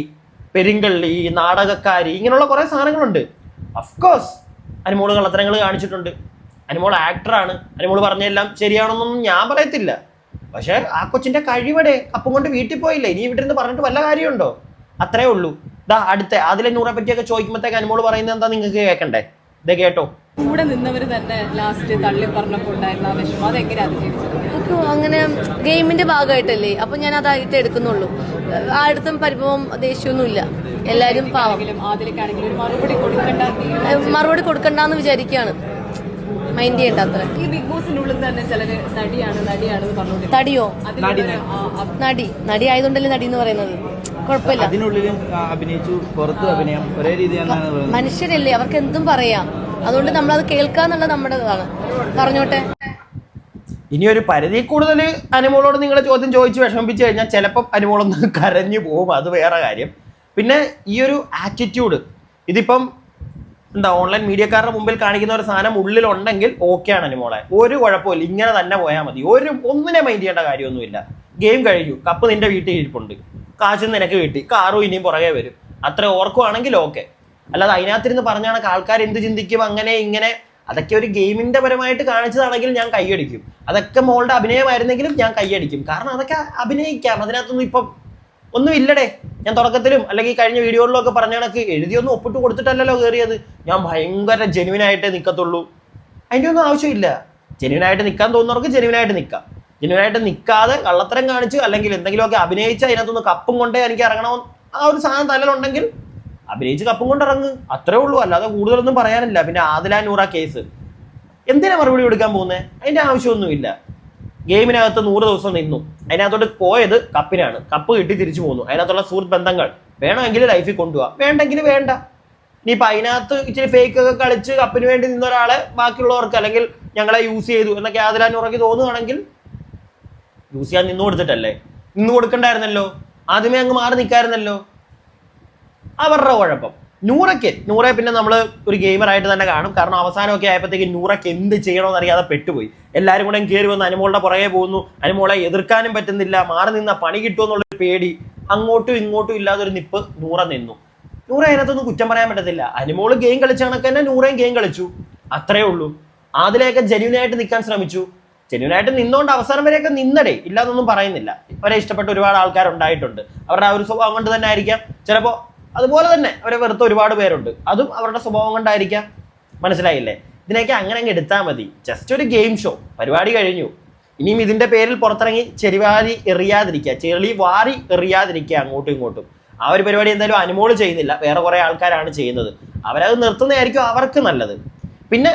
പെരിങ്കള്ളി, നാടകക്കാരി, ഇങ്ങനെയുള്ള കുറെ സാധനങ്ങളുണ്ട്. അഫ്കോഴ്സ് അനുമോള് കള്ളത്തരങ്ങൾ കാണിച്ചിട്ടുണ്ട്. അനുമോൾ ആക്ടറാണ്. അനുമോള് പറഞ്ഞെല്ലാം ശരിയാണെന്നൊന്നും ഞാൻ പറയത്തില്ല. പക്ഷെ ആ കൊച്ചിന്റെ കഴിവടെ അപ്പം കൊണ്ട് വീട്ടിൽ പോയില്ലേ, ഇനി ഇവിടെ നിന്ന് പറഞ്ഞിട്ട് വല്ല കാര്യമുണ്ടോ? അത്രേ ഉള്ളൂ. അടുത്ത അതിലെ നൂറെ പറ്റിയൊക്കെ ചോദിക്കുമ്പോഴത്തേക്ക് അനുമോള് പറയുന്നത് എന്താ നിങ്ങൾക്ക് കേൾക്കണ്ടേ? ഇത് കേട്ടോ.
കൂടെ നിന്നവർ തന്നെ ലാസ്റ്റ് തള്ളി പറഞ്ഞപ്പോൾ ഉണ്ടായിരുന്ന വിഷമം അതെങ്ങനെ അതിജീവിച്ചത്?
അങ്ങനെ ഗെയിമിന്റെ ഭാഗമായിട്ടല്ലേ, അപ്പൊ ഞാൻ അതായിട്ട് എടുക്കുന്നുള്ളൂ. ആയിടത്തും പരിഭവം ദേഷ്യമൊന്നുമില്ല. എല്ലാരും പാവം.
ആദിലേക്കാണെങ്കിലും മറുപടി കൊടുക്കണ്ടെന്ന്
വിചാരിക്കുകയാണ്. മൈൻഡ് ചെയ്യണ്ട അത്ര.
ഈ ബിഗ് ബോസിന്റെ ഉള്ളിൽ തന്നെ ചിലര് നടിയാണെന്ന് പറഞ്ഞോണ്ടിരിക്കും.
തടിയോ? നടി ആയതുകൊണ്ടല്ലേ നടി എന്ന് പറയുന്നത്. കുഴപ്പമില്ല.
അതിനുള്ളിലും അഭിനയിച്ചു, പുറത്ത് അഭിനയം ഒരേ രീതിയാണെന്നാണ് പറയുന്നത്.
മനുഷ്യരല്ലേ, അവർക്ക് എന്തും പറയാം. അതുകൊണ്ട് നമ്മളത് കേൾക്കാന്നുള്ളത് നമ്മുടെ ഇതാണ്. പറഞ്ഞോട്ടെ.
ഇനി ഒരു പരിധി കൂടുതൽ അനുമോളോട് നിങ്ങളെ ചോദ്യം ചോദിച്ച് വിഷമിപ്പിച്ചു കഴിഞ്ഞാൽ ചിലപ്പം അനുമോളൊന്ന് കരഞ്ഞു പോകും, അത് വേറെ കാര്യം. പിന്നെ ഈ ഒരു ആറ്റിറ്റ്യൂഡ്, ഇതിപ്പം എന്താ ഓൺലൈൻ മീഡിയക്കാരുടെ മുമ്പിൽ കാണിക്കുന്ന ഒരു സാധനം ഉള്ളിലുണ്ടെങ്കിൽ ഓക്കെയാണ് അനുമോളെ, ഒരു കുഴപ്പമില്ല, ഇങ്ങനെ തന്നെ പോയാൽ മതി. ഒന്നിനെ മൈൻഡ് ചെയ്യേണ്ട കാര്യമൊന്നുമില്ല. ഗെയിം കഴിഞ്ഞു, കപ്പ് നിന്റെ വീട്ടിൽ ഇരിപ്പുണ്ട്, കാശും നിനക്ക് കിട്ടി, കാറും ഇനിയും പുറകെ വരും, അത്ര ഓർക്കുവാണെങ്കിൽ ഓക്കെ. അല്ലാതെ അതിനകത്തിരുന്ന് പറഞ്ഞാണ് ആൾക്കാർ എന്ത് ചിന്തിക്കും അങ്ങനെ ഇങ്ങനെ, അതൊക്കെ ഒരു ഗെയിമിന്റെ പരമായിട്ട് കാണിച്ചതാണെങ്കിൽ ഞാൻ കൈയടിക്കും. അതൊക്കെ മോളുടെ അഭിനയമായിരുന്നെങ്കിലും ഞാൻ കൈയടിക്കും. കാരണം അതൊക്കെ അഭിനയിക്കാം, അതിനകത്തൊന്നും ഇപ്പം ഒന്നും ഇല്ലടേ. ഞാൻ തുടക്കത്തിലും അല്ലെങ്കിൽ കഴിഞ്ഞ വീഡിയോകളിലും ഒക്കെ പറഞ്ഞ കണക്ക് എഴുതിയൊന്നും ഒപ്പിട്ട് കൊടുത്തിട്ടല്ലല്ലോ കയറിയത്. ഞാൻ ഭയങ്കര ജെന്യുവിനായിട്ടേ നിൽക്കത്തുള്ളൂ, അതിൻ്റെ ഒന്നും ആവശ്യമില്ല. ജെന്യുവിനായിട്ട് നിൽക്കാൻ തോന്നുന്നവർക്ക് ജെന്യുവിനായിട്ട് നിൽക്കാം. ജെന്യുവിനായിട്ട് നിൽക്കാതെ കള്ളത്തരം കാണിച്ച് അല്ലെങ്കിൽ എന്തെങ്കിലുമൊക്കെ അഭിനയിച്ച് അതിനകത്തൊന്ന് കപ്പും കൊണ്ടേ എനിക്ക് ഇറങ്ങണം ആ ഒരു സാധനം തലയിലുണ്ടെങ്കിൽ അഭിനയിച്ച് കപ്പും കൊണ്ട് ഇറങ്ങ്, അത്രേ ഉള്ളൂ. അല്ലാതെ കൂടുതലൊന്നും പറയാനില്ല. പിന്നെ ആദില നൂറ കേസ് എന്തിനാ മറുപടി കൊടുക്കാൻ പോകുന്നത്? അതിൻ്റെ ആവശ്യമൊന്നുമില്ല. ഗെയിമിനകത്ത് 100 ദിവസം നിന്നു, അതിനകത്തോട്ട് പോയത് കപ്പിനാണ്, കപ്പ് കിട്ടി തിരിച്ചു പോന്നു. അതിനകത്തുള്ള സുഹൃത്ത് ബന്ധങ്ങൾ വേണമെങ്കിൽ ലൈഫിൽ കൊണ്ടുപോകാം, വേണ്ടെങ്കിൽ വേണ്ട. ഇനിയിപ്പോൾ അതിനകത്ത് ഇച്ചിരി ഫേക്ക് ഒക്കെ കളിച്ച് കപ്പിന് വേണ്ടി നിന്ന ഒരാളെ ബാക്കിയുള്ളവർക്ക് അല്ലെങ്കിൽ ഞങ്ങളെ യൂസ് ചെയ്തു എന്നൊക്കെ ആദില നൂറയ്ക്ക് തോന്നുകയാണെങ്കിൽ യൂസ് ചെയ്യാൻ നിന്ന് കൊടുത്തിട്ടല്ലേ, നിന്ന് കൊടുക്കണ്ടായിരുന്നല്ലോ, ആദ്യമേ അങ്ങ് മാറി നിൽക്കായിരുന്നല്ലോ. അവരുടെ കുഴപ്പം. നൂറെ പിന്നെ നമ്മൾ ഒരു ഗെയിമറായിട്ട് തന്നെ കാണും. കാരണം അവസാനമൊക്കെ ആയപ്പോഴത്തേക്ക് നൂറയ്ക്ക് എന്ത് ചെയ്യണമെന്ന് അറിയാതെ പെട്ടുപോയി. എല്ലാവരും കൂടെ കയറി വന്ന് അനുമോളുടെ പുറകെ പോകുന്നു, അനുമോളെ എതിർക്കാനും പറ്റുന്നില്ല, മാറി നിന്ന പണി കിട്ടുമെന്നുള്ളൊരു പേടി, അങ്ങോട്ടും ഇങ്ങോട്ടും ഇല്ലാതൊരു നിപ്പ് നൂറ നിന്നു. നൂറ അതിനകത്തൊന്നും കുറ്റം പറയാൻ പറ്റത്തില്ല. അനുമോള് ഗെയിം കളിച്ച കണക്ക് തന്നെ നൂറയും ഗെയിം കളിച്ചു, അത്രേ ഉള്ളൂ. അതിലെയൊക്കെ ജെന്യൂനായിട്ട് നിൽക്കാൻ ശ്രമിച്ചു. ജെന്യൂനായിട്ട് നിന്നുകൊണ്ട് അവസാനം വരെയൊക്കെ നിന്നടേ, ഇല്ലാതൊന്നും പറയുന്നില്ല. അവരെ ഇഷ്ടപ്പെട്ട ഒരുപാട് ആൾക്കാരുണ്ടായിട്ടുണ്ട്. അവരുടെ ആ ഒരു സ്വഭാവം കൊണ്ട് തന്നെ ആയിരിക്കാം. ചിലപ്പോൾ അതുപോലെ തന്നെ അവരെ വെറുത്ത ഒരുപാട് പേരുണ്ട്, അതും അവരുടെ സ്വഭാവം കൊണ്ടായിരിക്കാം. മനസ്സിലായില്ലേ? ഇതിനൊക്കെ അങ്ങനെ അങ്ങ് എടുത്താൽ മതി. ജസ്റ്റ് ഒരു ഗെയിം ഷോ, പരിപാടി കഴിഞ്ഞു. ഇനിയും ഇതിന്റെ പേരിൽ പുറത്തിറങ്ങി ചെളി വാരി എറിയാതിരിക്കുക അങ്ങോട്ടും ഇങ്ങോട്ടും. ആ ഒരു പരിപാടി എന്തായാലും അനുമോള് ചെയ്യുന്നില്ല, വേറെ കുറെ ആൾക്കാരാണ് ചെയ്യുന്നത്. അവരത് നിർത്തുന്നതായിരിക്കും അവർക്ക് നല്ലത്. പിന്നെ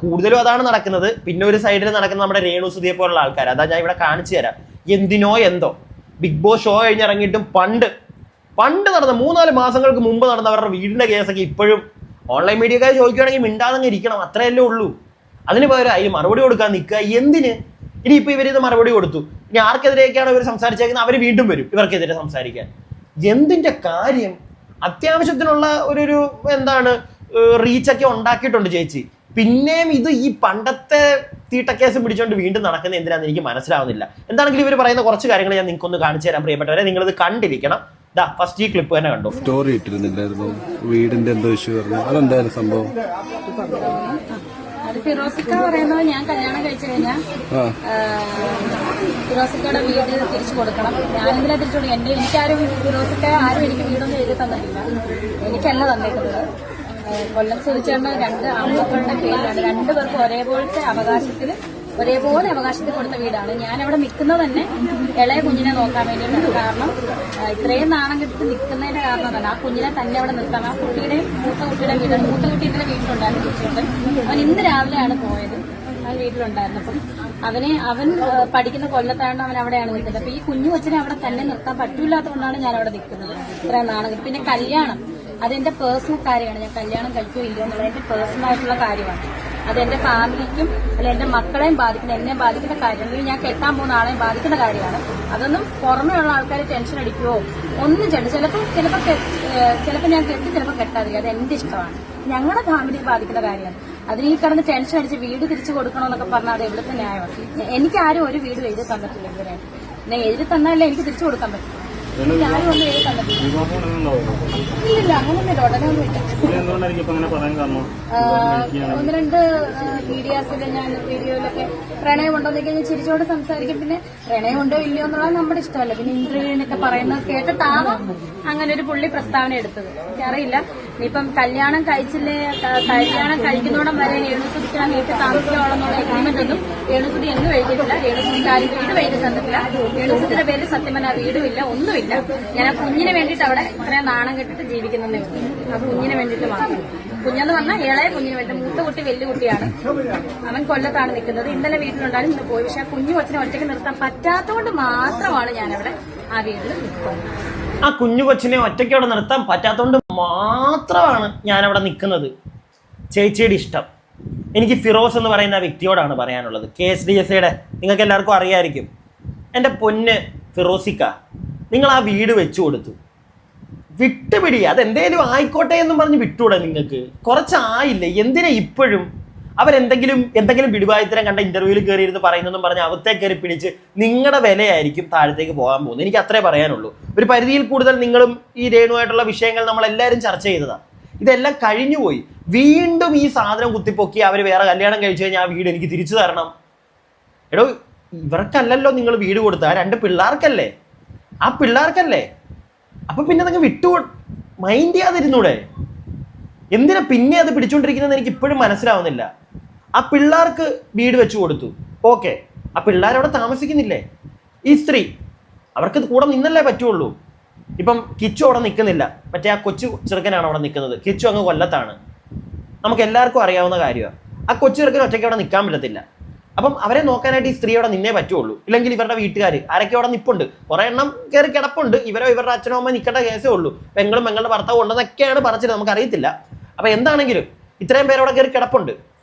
കൂടുതലും അതാണ് നടക്കുന്നത്. പിന്നെ ഒരു സൈഡിൽ നടക്കുന്ന നമ്മുടെ രേണുസുതിയെ പോലുള്ള ആൾക്കാർ, അതാ ഞാൻ ഇവിടെ കാണിച്ചു തരാം. എന്തിനോ എന്തോ ബിഗ് ബോസ് ഷോ കഴിഞ്ഞിറങ്ങിയിട്ടും പണ്ട് നടന്ന 3-4 മാസങ്ങൾക്ക് മുമ്പ് നടന്ന അവരുടെ വീടിന്റെ കേസൊക്കെ ഇപ്പോഴും ഓൺലൈൻ മീഡിയക്കാർ ചോദിക്കുകയാണെങ്കിൽ മിണ്ടാതങ്ങ് ഇരിക്കണം, അത്രയല്ലേ ഉള്ളൂ. അതിന് പകരം അതിന് മറുപടി കൊടുക്കാൻ നിൽക്കുക. എന്തിന്? ഇനിയിപ്പോൾ ഇവരിത് മറുപടി കൊടുത്തു, ഇനി ആർക്കെതിരെയൊക്കെയാണ് ഇവർ സംസാരിച്ചേക്കുന്നത്, അവർ വീണ്ടും വരും ഇവർക്കെതിരെ സംസാരിക്കാൻ. എന്തിന്റെ കാര്യം? അത്യാവശ്യത്തിനുള്ള ഒരു എന്താണ് റീച്ചൊക്കെ ഉണ്ടാക്കിയിട്ടുണ്ട് ചേച്ചി. പിന്നെയും ഇത് ഈ പണ്ടത്തെ തീട്ടക്കേസ് പിടിച്ചുകൊണ്ട് വീണ്ടും നടക്കുന്ന എന്തിനാന്ന് എനിക്ക് മനസ്സിലാവുന്നില്ല. എന്താണെങ്കിലും ഇവർ പറയുന്ന കുറച്ച് കാര്യങ്ങൾ ഞാൻ നിങ്ങൾക്കൊന്ന് കാണിച്ചു തരാൻ പ്രിയപ്പെട്ടവരെ, നിങ്ങളിത് കണ്ടിരിക്കണം. ഫസ്റ്റ് ഈ ക്ലിപ്പ് തന്നെ കണ്ടു.
സ്റ്റോറി ഇട്ടിരുന്നില്ലായിരുന്നു വീടിന്റെ എന്തോ ഇഷ്യൂ പറഞ്ഞു, അതെന്തായാലും സംഭവം?
അത് ഫിറോസിക്ക പറയുന്നത് ഞാൻ കല്യാണം കഴിച്ചു കഴിഞ്ഞാൽ ഫിറോസിക്കയുടെ വീട് തിരിച്ചു കൊടുക്കണം. ഞാനെന്തിനാ തിരിച്ചു കൊടുക്കും? എനിക്കാരും ഫിറോസിക്ക ആരും എനിക്ക് വീടൊന്നും എഴുതി തന്നിട്ടില്ല, എനിക്കല്ല തന്നേക്കുന്നത്. കൊല്ലം സുധിച്ചേണ്ട 2 ആൺമക്കളുടെ പേരിലാണ്, 2 പേർക്കും ഒരേപോലെ അവകാശത്തിൽ കൊടുത്ത വീടാണ്. ഞാൻ അവിടെ നിൽക്കുന്നത് തന്നെ ഇളയ കുഞ്ഞിനെ നോക്കാൻ വേണ്ടിയിട്ടാണ്. കാരണം ഇത്രയും നാണം കെട്ടിട്ട് നിൽക്കുന്നതിന്റെ കാരണം തന്നെ ആ കുഞ്ഞിനെ തന്നെ അവിടെ നിർത്താൻ. ആ കുട്ടിയുടെയും മൂത്ത കുട്ടിയുടെ വീടാണ്. മൂത്ത കുട്ടി ഇന്നലെ വീട്ടിലുണ്ടായിരുന്നു, തീർച്ചയായിട്ടും. അവൻ ഇന്ന് രാവിലെയാണ് പോയത്. അവൻ വീട്ടിലുണ്ടായിരുന്നപ്പം അവൻ പഠിക്കുന്ന കൊല്ലത്താണ്, അവൻ അവിടെയാണ് നിൽക്കുന്നത്. അപ്പൊ ഈ കുഞ്ഞു കൊച്ചിനെ അവിടെ തന്നെ നിർത്താൻ പറ്റൂലാത്തതുകൊണ്ടാണ് ഞാൻ അവിടെ നിൽക്കുന്നത്. ഇത്രയും നാണം കെട്ടി. പിന്നെ കല്യാണം, അതെന്റെ പേഴ്സണൽ കാര്യമാണ്. ഞാൻ കല്യാണം കഴിച്ചോ ഇല്ലയോ എന്നുള്ളത് എന്റെ പേഴ്സണൽ ആയിട്ടുള്ള കാര്യമാണ്. അതെന്റെ ഫാമിലിക്കും അല്ല എന്റെ മക്കളെയും ബാധിക്കുന്ന, എന്നെ ബാധിക്കുന്ന കാര്യം, അല്ലെങ്കിൽ ഞാൻ കെട്ടാൻ പോകുന്ന ആളെയും ബാധിക്കുന്ന കാര്യമാണ്. അതൊന്നും പുറമേ ഉള്ള ആൾക്കാർ ടെൻഷൻ അടിക്കുവോ ഒന്നും ചിലപ്പോൾ ഞാൻ കെട്ടി, ചിലപ്പോൾ കെട്ടാതിരിക്കും. അത് എന്റെ ഇഷ്ടമാണ്, ഞങ്ങളുടെ ഫാമിലിയെ ബാധിക്കുന്ന കാര്യമാണ്. അതിന് ഈ കിടന്ന് ടെൻഷൻ അടിച്ച് വീട് തിരിച്ചു കൊടുക്കണമെന്നൊക്കെ പറഞ്ഞാൽ അത് എവിടുത്തെ ന്യായമാണ്? എനിക്ക് ആരും ഒരു വീട് എഴുതി തന്നിട്ടില്ല ഇതുവരെ. ഞാൻ എഴുതി തന്നാലേ എനിക്ക് തിരിച്ചു കൊടുക്കാൻ പറ്റും. ഞാനും ഒന്നും എഴുതി തന്നിട്ടില്ല. ഇല്ല, അങ്ങനൊന്നുമില്ല, ഉടനെ ഒന്നുമില്ല. 1-2 മീഡിയാസിൽ ഞാൻ വീഡിയോയിലൊക്കെ പ്രണയമുണ്ടോന്നൊക്കെ ഞാൻ ചിരിച്ചോട് സംസാരിക്കും. പിന്നെ പ്രണയമുണ്ടോ ഇല്ലയോ എന്നുള്ളത് നമ്മുടെ ഇഷ്ടമല്ല. പിന്നെ ഇന്റർവ്യൂവിനൊക്കെ പറയുന്നത് കേട്ടിട്ടാവാം അങ്ങനെ ഒരു പുള്ളി പ്രസ്താവന എടുത്തത്, എനിക്കറിയില്ല. ഇപ്പം കല്യാണം കഴിക്കുന്നോടം വരെ രേണുസുതിക്കാൻ വീട്ടിൽ താമസിക്കാനുള്ള എഗ്രിമെന്റ് ഒന്നും രേണുസുതി എന്നും എഴുതിയിട്ടില്ല. രേണുസുതിക്ക് ആരും വീട് എഴുതി തന്നിട്ടില്ല. രേണുസുതിയുടെ പേരിൽ സത്യം പറഞ്ഞാൽ വീടുമില്ല, ഒന്നുമില്ല. ഞാൻ ആ കുഞ്ഞിന് വേണ്ടിയിട്ട് അവിടെ ഇത്രയും നാണം കെട്ടിട്ട് ജീവിക്കുന്നതേ ഉള്ളൂ. ആ കുഞ്ഞിന് വേണ്ടിയിട്ട് മാത്രം. കുഞ്ഞെന്ന് പറഞ്ഞാൽ ഇളയ കുഞ്ഞിന് വേണ്ടി, മൂത്ത കുട്ടി വലിയ കുട്ടിയാണ്, അവൻ കൊല്ലത്താണ് നിൽക്കുന്നത്. ഇന്നലെ വീട്ടിലുണ്ടായിരുന്നു, ഇന്ന് പോയി. പക്ഷെ ആ കുഞ്ഞു കൊച്ചിനെ ഒറ്റയ്ക്ക് നിർത്താൻ പറ്റാത്തതുകൊണ്ട് മാത്രമാണ് ഞാനവിടെ ആ വീട്ടിൽ നിൽക്കുന്നത്.
ആ കുഞ്ഞു കൊച്ചിനെ ഒറ്റയ്ക്ക് അവിടെ നിർത്താൻ പറ്റാത്തതുകൊണ്ട് മാത്രമാണ് ഞാനവിടെ നിൽക്കുന്നത്. ചേച്ചിയുടെ ഇഷ്ടം. എനിക്ക് ഫിറോസ് എന്ന് പറയുന്ന വ്യക്തിയോടാണ് പറയാനുള്ളത്. KSDFയുടെ നിങ്ങൾക്ക് എല്ലാവർക്കും അറിയാമായിരിക്കും. എൻ്റെ പൊന്ന് ഫിറോസിക്ക, നിങ്ങൾ ആ വീട് വെച്ചു കൊടുത്തു, വിട്ടുപിടി, അതെന്തേലും ആയിക്കോട്ടെ എന്നും പറഞ്ഞ് വിട്ടുകൂടെ? നിങ്ങൾക്ക് കുറച്ചായില്ലേ? എന്തിനാ ഇപ്പോഴും എന്തെങ്കിലും പിടിവായത്തരം കണ്ട ഇന്റർവ്യൂവിൽ കയറിയിരുന്ന് പറയുന്നതെന്നും പറഞ്ഞ് അവത്തെ കയറി പിടിച്ച് നിങ്ങളുടെ വിലയായിരിക്കും താഴത്തേക്ക് പോകാൻ പോകുന്നത്. എനിക്ക് അത്രേ പറയാനുള്ളൂ. ഒരു പരിധിയിൽ കൂടുതൽ നിങ്ങളും ഈ രേണുവായിട്ടുള്ള വിഷയങ്ങൾ നമ്മളെല്ലാവരും ചർച്ച ചെയ്തതാണ്. ഇതെല്ലാം കഴിഞ്ഞുപോയി. വീണ്ടും ഈ സാധനം കുത്തിപ്പൊക്കി അവർ വേറെ കല്യാണം കഴിച്ചു കഴിഞ്ഞാൽ ആ വീട് എനിക്ക് തിരിച്ചു തരണം. എടോ, ഇവർക്കല്ലല്ലോ നിങ്ങൾ വീട് കൊടുത്ത, ആ 2 പിള്ളേർക്കല്ലേ, ആ പിള്ളേർക്കല്ലേ. അപ്പൊ പിന്നെ നിങ്ങൾ മൈൻഡ് ചെയ്യാതിരുന്നൂടെ? എന്തിനാ പിന്നെ അത് പിടിച്ചുകൊണ്ടിരിക്കുന്നതെന്ന് എനിക്ക് ഇപ്പോഴും മനസ്സിലാവുന്നില്ല. ആ പിള്ളേർക്ക് വീട് വെച്ചു കൊടുത്തു, ഓക്കെ, ആ പിള്ളേരവിടെ താമസിക്കുന്നില്ലേ? ഈ സ്ത്രീ അവർക്ക് കൂടെ നിന്നല്ലേ പറ്റുള്ളൂ. ഇപ്പം കിച്ചു അവിടെ നിൽക്കുന്നില്ല, മറ്റേ ആ കൊച്ചു ചെറുക്കനാണ് അവിടെ നിൽക്കുന്നത്. കിച്ചു അങ്ങ് കൊല്ലത്താണ്, നമുക്ക് എല്ലാവർക്കും അറിയാവുന്ന കാര്യമാണ്. ആ കൊച്ചു ചെറുക്കൻ ഒറ്റയ്ക്ക് അവിടെ നിൽക്കാൻ പറ്റത്തില്ല. അപ്പം അവരെ നോക്കാനായിട്ട് ഈ സ്ത്രീ അവിടെ നിന്നേ പറ്റുള്ളൂ. ഇല്ലെങ്കിൽ ഇവരുടെ വീട്ടുകാർ ആരൊക്കെ അവിടെ നിൽപ്പുണ്ട്, കുറേ എണ്ണം കയറി കിടപ്പുണ്ട്. ഇവരുടെ അച്ഛനോ അമ്മ നിൽക്കേണ്ട കേസേ ഉള്ളൂ. പെങ്ങളും പെങ്ങളുടെ ഭർത്താവ് ഉണ്ടെന്നൊക്കെയാണ് പറഞ്ഞത്, നമുക്കറിയത്തില്ല. അപ്പം എന്താണെങ്കിലും ഇത്രയും പേരവിടെ കയറി കിടപ്പുണ്ട്.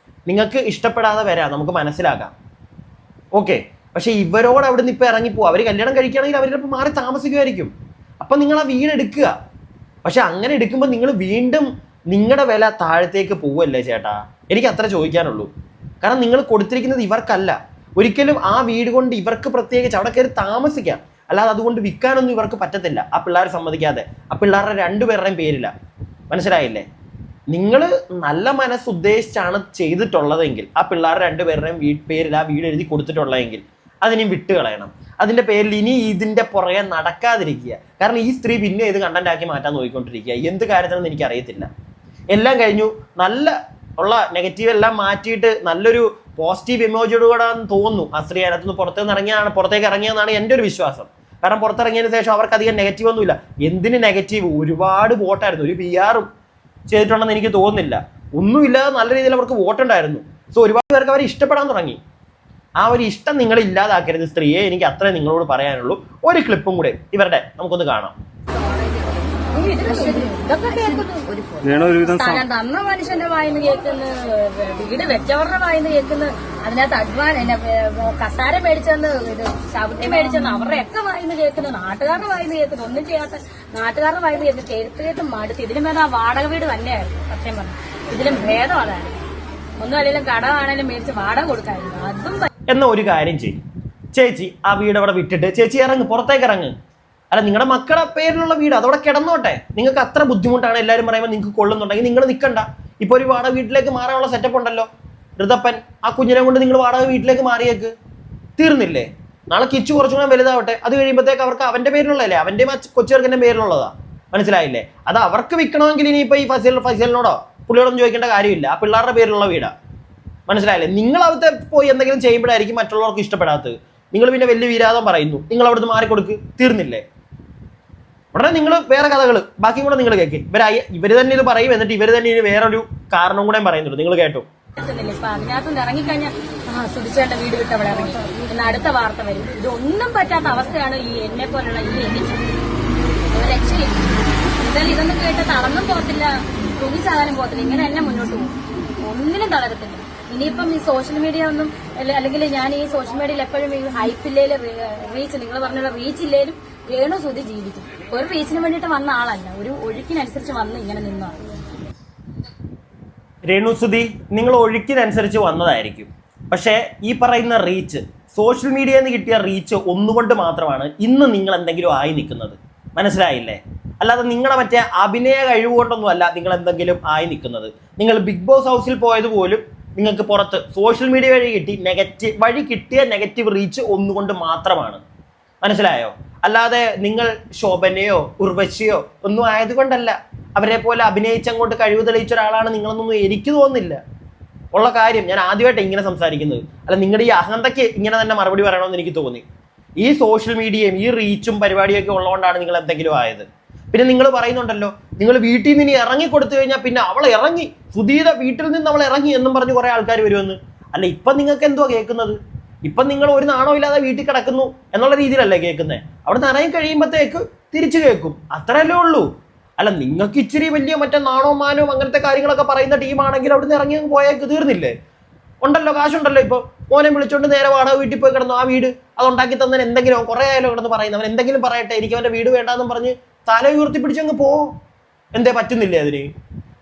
നിങ്ങൾക്ക് ഇഷ്ടപ്പെടാതെ വരാം, നമുക്ക് മനസ്സിലാക്കാം, ഓക്കെ. പക്ഷെ ഇവരോട് അവിടെ നിന്ന് ഇപ്പം ഇറങ്ങിപ്പോ, അവർ കല്യാണം കഴിക്കുകയാണെങ്കിൽ അവരിപ്പോൾ മാറി താമസിക്കുമായിരിക്കും. അപ്പം നിങ്ങൾ ആ വീട് എടുക്കുക. പക്ഷെ അങ്ങനെ എടുക്കുമ്പോൾ നിങ്ങൾ വീണ്ടും നിങ്ങളുടെ വില താഴത്തേക്ക് പോവല്ലേ ചേട്ടാ? എനിക്ക് അത്ര ചോദിക്കാനുള്ളൂ. കാരണം നിങ്ങൾ കൊടുത്തിരിക്കുന്നത് ഇവർക്കല്ല. ഒരിക്കലും ആ വീട് കൊണ്ട് ഇവർക്ക് പ്രത്യേകിച്ച് അവിടെ കയറി താമസിക്കാം, അല്ലാതെ അതുകൊണ്ട് വിൽക്കാനൊന്നും ഇവർക്ക് പറ്റത്തില്ല. ആ പിള്ളേർ സമ്മതിക്കാതെ, ആ പിള്ളേരുടെ 2 പേരുടെയും പേരില്ല. മനസ്സിലായില്ലേ? നിങ്ങൾ നല്ല മനസ്സുദ്ദേശിച്ചാണ് ചെയ്തിട്ടുള്ളതെങ്കിൽ, ആ പിള്ളേരുടെ 2 പേരുടെയും പേരിൽ ആ വീട് എഴുതി കൊടുത്തിട്ടുള്ളതെങ്കിൽ അതിനി വിട്ട് കളയണം. അതിൻ്റെ പേരിൽ ഇനി ഇതിൻ്റെ പുറകെ നടക്കാതിരിക്കുക. കാരണം ഈ സ്ത്രീ പിന്നെ ഇത് കണ്ടന്റ് ആക്കി മാറ്റാൻ നോക്കിക്കൊണ്ടിരിക്കുക. എന്ത് കാര്യത്തിനെന്ന് എനിക്കറിയത്തില്ല. എല്ലാം കഴിഞ്ഞു, നല്ല ഉള്ള നെഗറ്റീവ് എല്ലാം മാറ്റിയിട്ട് നല്ലൊരു പോസിറ്റീവ് ഇമോജിയോടുകൂടാന്ന് തോന്നുന്നു ആ സ്ത്രീ അതിനകത്തുനിന്ന് പുറത്തേക്ക് ഇറങ്ങിയെന്നാണ് എൻ്റെ ഒരു വിശ്വാസം. കാരണം പുറത്തിറങ്ങിയതിന് ശേഷം അവർക്ക് അധികം നെഗറ്റീവ് ഒന്നുമില്ല. എന്തിന് നെഗറ്റീവ്? ഒരുപാട് വോട്ടായിരുന്നു. ഒരു PR-ഉം ചെയ്തിട്ടുണ്ടെന്ന് എനിക്ക് തോന്നുന്നില്ല. ഒന്നുമില്ലാതെ നല്ല രീതിയിൽ അവർക്ക് വോട്ടുണ്ടായിരുന്നു. സോ ഒരുപാട് പേർക്ക് അവരെ ഇഷ്ടപ്പെടാൻ തുടങ്ങി. ആ ഒരു ഇഷ്ടം നിങ്ങൾ ഇല്ലാതാക്കരുത് സ്ത്രീയെ. എനിക്ക് അത്രേ നിങ്ങളോട് പറയാനുള്ളൂ. ഒരു ക്ലിപ്പും കൂടെ ഇവരുടെ നമുക്കൊന്ന് കാണാം.
ഇതൊക്കെ കേൾക്കുന്നു, സ്ഥലം തന്ന മനുഷ്യന്റെ വായിന്ന് കേൾക്കുന്നു, വീട് വെച്ചവരുടെ വായിന്ന് കേൾക്കുന്നു, അതിനകത്ത് കസാര മേടിച്ചെന്ന്, ഇത് ചവിട്ടി മേടിച്ചെന്ന് അവരുടെയൊക്കെ വായിന്ന് കേൾക്കുന്നു, നാട്ടുകാരുടെ വായിന്ന് കേൾക്കുന്നു. ഒന്നും ചെയ്യാത്ത നാട്ടുകാരുടെ വായിന്ന് കേൾക്കുന്നു. കേട്ട് മടുത്ത്. ഇതിലും ഭേദം ആ വാടക വീട് തന്നെയായിരുന്നു. സത്യം പറഞ്ഞു, ഇതിലും ഭേദം അതായിരുന്നു. ഒന്നും അല്ലെങ്കിലും കടമാണെങ്കിലും മേടിച്ച് വാടക കൊടുക്കായിരുന്നു. അതും
എന്ന ഒരു കാര്യം ചെയ്യും ചേച്ചി, ആ വീട് അവിടെ വിട്ടിട്ട് ചേച്ചി ഇറങ്ങ്, പുറത്തേക്ക് ഇറങ്ങ്. അല്ല, നിങ്ങളുടെ മക്കളുടെ പേരിലുള്ള വീട് അതവിടെ കിടന്നോട്ടെ. നിങ്ങൾക്ക് അത്ര ബുദ്ധിമുട്ടാണ് എല്ലാവരും പറയുമ്പോൾ നിങ്ങൾക്ക് കൊള്ളുന്നുണ്ടെങ്കിൽ നിങ്ങൾ നിൽക്കണ്ട. ഇപ്പോൾ ഒരു വാടക വീട്ടിലേക്ക് മാറാനുള്ള സെറ്റപ്പ് ഉണ്ടല്ലോ. ഋതപ്പൻ ആ കുഞ്ഞിനെ കൊണ്ട് നിങ്ങൾ വാടക വീട്ടിലേക്ക് മാറിയേക്ക്, തീർന്നില്ലേ? നാളെ കിച്ചു കുറച്ചുകൂടെ വലുതാവട്ടെ, അത് കഴിയുമ്പോഴത്തേക്ക് അവർക്ക് അവൻ്റെ പേരിലുള്ളതല്ലേ, അവൻ്റെ കൊച്ചുചെറുക്കൻ്റെ പേരിലുള്ളതാ. മനസ്സിലായില്ലേ? അത് അവർക്ക് വിൽക്കണമെങ്കിൽ ഇനിയിപ്പോൾ ഈ ഫസലിനോടോ പുള്ളിയോടൊന്നും ചോദിക്കേണ്ട കാര്യമില്ല. ആ പിള്ളേരുടെ പേരിലുള്ള വീടാ. മനസ്സിലായില്ലേ? നിങ്ങൾ അവിടുത്തെ പോയി എന്തെങ്കിലും ചെയ്യുമ്പോഴായിരിക്കും മറ്റുള്ളവർക്ക് ഇഷ്ടപ്പെടാത്തത്. നിങ്ങൾ പിന്നെ വലിയ വിരാതം പറയുന്നു, നിങ്ങൾ അവിടുന്ന് മാറിക്കൊടുക്ക്, തീർന്നില്ലേ? ഉടനെ നിങ്ങൾ വേറെ കഥകൾ ബാക്കിയും കൂടെ നിങ്ങൾ കേൾക്കും. ഇവർ തന്നെ ഇത് പറയും, എന്നിട്ട് ഇവർ തന്നെ ഇനി വേറൊരു കാരണം കൂടെ പറയുന്നുണ്ട്. നിങ്ങൾ കേട്ടോ?
ഇപ്പൊ അതിനകത്ത് ഇറങ്ങിക്കഴിഞ്ഞാൽ സുധിച്ചേട്ട വീട് വിട്ട് അവിടെ ഇറങ്ങി എന്ന് അടുത്ത വാർത്ത വരും. ഇതൊന്നും പറ്റാത്ത അവസ്ഥയാണ് ഈ എന്നെ പോലുള്ള ഈ എനിക്ക് രക്ഷയില്ല. എന്തായാലും ഇതൊന്നും കേട്ട് തളർന്നും പോകത്തില്ല, തുണിച്ചാകാനും പോകത്തില്ല. ഇങ്ങനെ തന്നെ മുന്നോട്ട് പോകും, ഒന്നിനും തളരത്തില്ല. ഇനിയിപ്പം ഈ സോഷ്യൽ മീഡിയ ഒന്നും അല്ലെങ്കിൽ ഞാൻ ഈ സോഷ്യൽ മീഡിയയിൽ എപ്പോഴും ഈ ഹൈപ്പില്ലേലും റീച്ച്, നിങ്ങൾ പറഞ്ഞ റീച്ച് ഇല്ലേലും രേണു സുധി ജീവിക്കും. ഒരു റീച്ചിന് വേണ്ടിയിട്ട് വന്ന ആളല്ല, ഒരു ഒഴുക്കിനനുസരിച്ച് വന്ന് ഇങ്ങനെ നിന്നാണ്.
രേണു സുധി, നിങ്ങൾ ഒഴുക്കിനനുസരിച്ച് വന്നതായിരിക്കും. പക്ഷേ ഈ പറയുന്ന റീച്ച്, സോഷ്യൽ മീഡിയയിൽ നിന്ന് കിട്ടിയ റീച്ച് ഒന്നുകൊണ്ട് മാത്രമാണ് ഇന്ന് നിങ്ങൾ എന്തെങ്കിലും ആയി നിൽക്കുന്നത്. മനസ്സിലായില്ലേ? അല്ലാതെ നിങ്ങളുടെ മറ്റേ അഭിനയ കഴിവുകൊണ്ടൊന്നും അല്ല നിങ്ങൾ എന്തെങ്കിലും ആയി നിൽക്കുന്നത്. നിങ്ങൾ ബിഗ് ബോസ് ഹൗസിൽ പോയതുപോലും നിങ്ങൾക്ക് പുറത്ത് സോഷ്യൽ മീഡിയ വഴി കിട്ടിയ നെഗറ്റീവ് റീച്ച് ഒന്നുകൊണ്ട് മാത്രമാണ്. മനസ്സിലായോ? അല്ലാതെ നിങ്ങൾ ശോഭനയോ ഉർവശിയോ ഒന്നും ആയതുകൊണ്ടല്ല. അവരെ പോലെ അഭിനയിച്ചങ്ങോട്ട് കഴിവ് തെളിയിച്ച ഒരാളാണ് നിങ്ങളെന്നൊന്നും എനിക്ക് തോന്നുന്നില്ല. ഉള്ള കാര്യം ഞാൻ ആദ്യമായിട്ട് ഇങ്ങനെ സംസാരിക്കുന്നത്. അല്ല, നിങ്ങളുടെ ഈ അഹന്തയ്ക്ക് ഇങ്ങനെ തന്നെ മറുപടി പറയണമെന്ന് എനിക്ക് തോന്നി. ഈ സോഷ്യൽ മീഡിയയും ഈ റീച്ചും പരിപാടിയൊക്കെ ഉള്ളതുകൊണ്ടാണ് നിങ്ങൾ എന്തെങ്കിലും ആയത്. പിന്നെ നിങ്ങൾ പറയുന്നുണ്ടല്ലോ, നിങ്ങൾ വീട്ടിൽ നിന്ന് ഇനി ഇറങ്ങി കൊടുത്തു കഴിഞ്ഞാൽ പിന്നെ അവൾ ഇറങ്ങി, സുധീര വീട്ടിൽ നിന്ന് അവൾ ഇറങ്ങി എന്നും പറഞ്ഞ് കുറെ ആൾക്കാർ വരുമെന്ന്. അല്ല, ഇപ്പം നിങ്ങൾക്ക് എന്തുവാ കേൾക്കുന്നത്? ഇപ്പം നിങ്ങൾ ഒരു നാണോ ഇല്ലാതെ വീട്ടിൽ കിടക്കുന്നു എന്നുള്ള രീതിയിലല്ലേ കേൾക്കുന്നത്. അവിടെ നിന്ന് ഇറങ്ങി കഴിയുമ്പോഴത്തേക്ക് തിരിച്ചു കേൾക്കും, അത്രയല്ലേ ഉള്ളൂ. അല്ല, നിങ്ങൾക്ക് ഇച്ചിരി വലിയ മറ്റേ നാണോ മാനോ അങ്ങനത്തെ കാര്യങ്ങളൊക്കെ പറയുന്ന ടീമാണെങ്കിൽ അവിടെ നിന്ന് ഇറങ്ങി അങ്ങ് പോയേക്ക് തീർന്നില്ലേ? ഉണ്ടല്ലോ, കാശുണ്ടല്ലോ. ഇപ്പോൾ മോനെ വിളിച്ചോണ്ട് നേരെ വാടക വീട്ടിൽ പോയി കിടന്നു, ആ വീട് അത് ഉണ്ടാക്കി തന്നെ എന്തെങ്കിലും കുറെ ആയാലും കിടന്ന് പറയുന്നത്, അവൻ എന്തെങ്കിലും പറയട്ടെ, എനിക്ക് അവൻ്റെ വീട് വേണ്ടാന്നും പറഞ്ഞ് തല ഉയർത്തി പിടിച്ചങ്ങ് പോ. എന്തേ പറ്റുന്നില്ലേ അതിന്?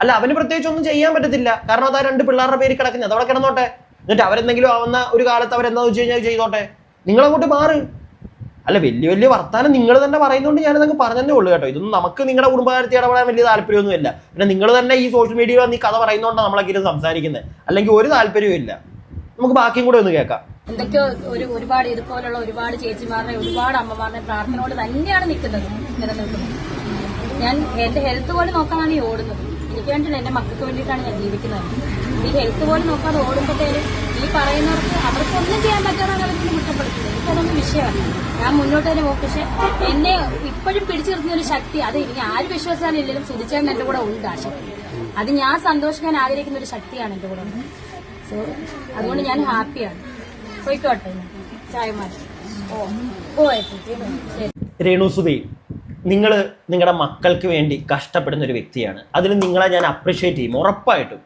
അല്ല, അവന് പ്രത്യേകിച്ച് ഒന്നും ചെയ്യാൻ പറ്റത്തില്ല, കാരണം അതാ 2 പിള്ളേരുടെ പേര് കിടക്കുന്നത്, അതവിടെ കിടന്നോട്ടെ. എന്നിട്ട് അവരെന്തെങ്കിലും ആവുന്ന ഒരു കാലത്ത് അവരെന്താന്ന് വെച്ച് കഴിഞ്ഞാൽ ചെയ്തോട്ടെ, നിങ്ങളങ്ങോട്ട് മാറ്. അല്ല, വലിയ വലിയ വർത്താനം നിങ്ങൾ തന്നെ പറയുന്നതുകൊണ്ട് ഞാനതങ്ങ് പറഞ്ഞതേ ഉള്ളൂ കേട്ടോ. ഇതൊന്നും നമുക്ക് നിങ്ങളുടെ കുടുംബകാര്യത്തിൽ ഇടപെടാൻ വലിയ താല്പര്യമൊന്നുമില്ല. പിന്നെ നിങ്ങൾ തന്നെ ഈ സോഷ്യൽ മീഡിയയിൽ നീ കഥ പറയുന്നതുകൊണ്ടാണ് നമ്മളൊക്കെ ഇരുന്ന് സംസാരിക്കുന്നത്, അല്ലെങ്കിൽ ഒരു താല്പര്യവും ഇല്ല. നമുക്ക് ബാക്കിയും കൂടെ ഒന്ന് കേൾക്കാം.
എന്തൊക്കെയോ ഒരുപാട് ഇതുപോലുള്ള ഒരുപാട് ചേച്ചിമാരുടെ ഒരുപാട് അമ്മമാരുടെ പ്രാർത്ഥനയോട് തന്നെയാണ് നിലനിൽക്കുന്നത്. ഞാൻ എന്റെ ഹെൽത്ത് പോലെ നോക്കാനാണ് ഈ ഓടുന്നത്. എനിക്ക് വേണ്ടിയില്ല, എന്റെ മക്കൾക്ക് വേണ്ടിയിട്ടാണ് ഞാൻ ജീവിക്കുന്നത്. ഈ ഹെൽത്ത് പോലെ നോക്കാതെ ഓടുമ്പോഴത്തേനും ഈ പറയുന്നവർക്ക് അവർക്കൊന്നും ചെയ്യാൻ പറ്റാതാണ് അവർക്ക് കുറ്റപ്പെടുത്തുന്നത്. എനിക്കതൊന്നും വിഷയമല്ല, ഞാൻ മുന്നോട്ട് തന്നെ പോകും. പക്ഷെ എന്നെ ഇപ്പോഴും പിടിച്ചു നിർത്തുന്ന ഒരു ശക്തി, അത് ഇനി ആര് വിശ്വസിച്ചാലും ഇല്ലെങ്കിലും സുധിച്ചേട്ടൻ എന്റെ കൂടെ ഉണ്ട്. ആ ശക്തി അത് ഞാൻ സന്തോഷിക്കാൻ ആഗ്രഹിക്കുന്ന ഒരു ശക്തിയാണ് എന്റെ കൂടെ. സോ അതുകൊണ്ട് ഞാൻ ഹാപ്പിയാണ്. പോയിക്കോട്ടെ, ചായ മാറ്റി.
രേണുസുതി, നിങ്ങൾ നിങ്ങളുടെ മക്കൾക്ക് വേണ്ടി കഷ്ടപ്പെടുന്ന ഒരു വ്യക്തിയാണ്. അതിന് നിങ്ങളെ ഞാൻ അപ്രിഷ്യേറ്റ് ചെയ്യും, ഉറപ്പായിട്ടും.